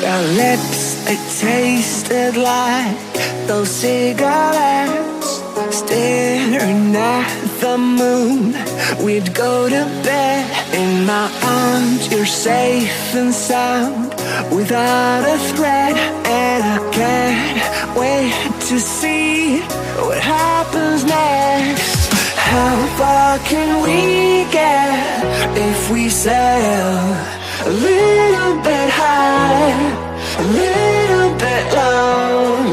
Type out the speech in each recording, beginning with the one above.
Your lips, they tasted like those cigarettes. Staring at the moon, we'd go to bed. In my arms, you're safe and sound, without a threat. And I can't wait to see what happens next. How far can we get if we sail a little bit high, a little bit low?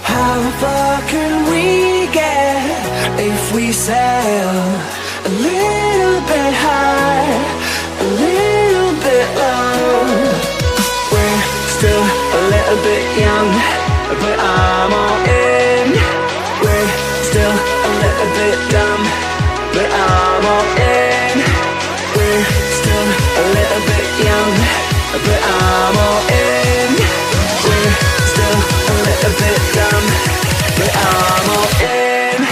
How far can we get if we sail a little bit high, a little bit low? We're still a little bit young, but I'm all in. We're still a little bit dumb, but I'm all in. We're still a little bit young, but I'm all in. We're still a little bit dumb, but I'm all in.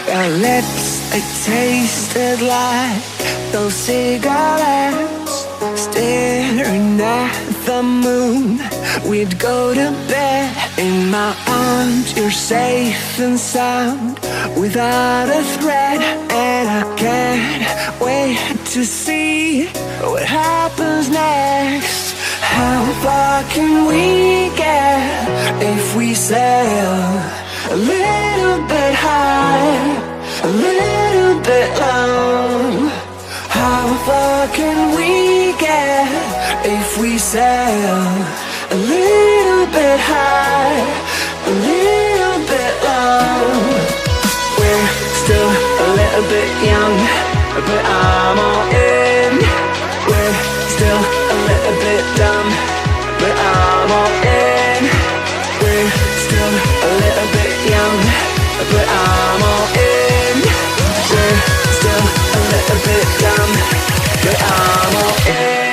Your lips, they tasted like those cigarettes. Staring at the moon, we'd go to bed. In my arms, you're safe and sound, without a threat. And I can't wait to see what happens next. How far can we get if we sail a little bit high, a little bit low? How far can we get if we sail a little bit high, little bit young, but I'm all in. We're still a little bit dumb, but I'm all in. We're still a little bit young, but I'm all in. We're still a little bit dumb, but I'm all in.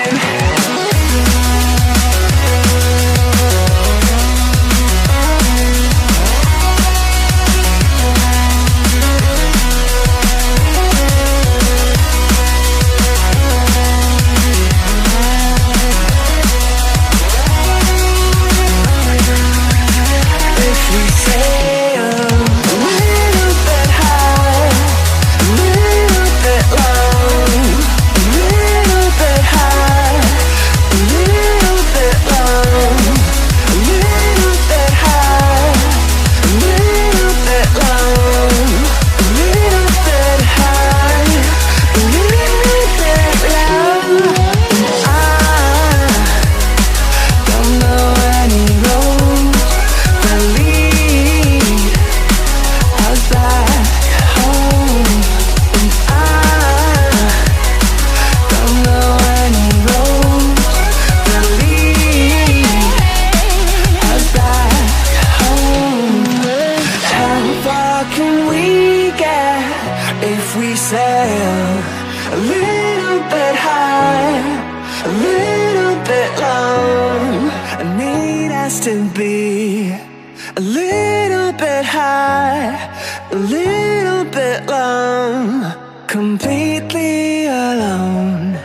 If we sail a little bit high, a little bit long, I need us to be a little bit high, a little bit long, completely alone.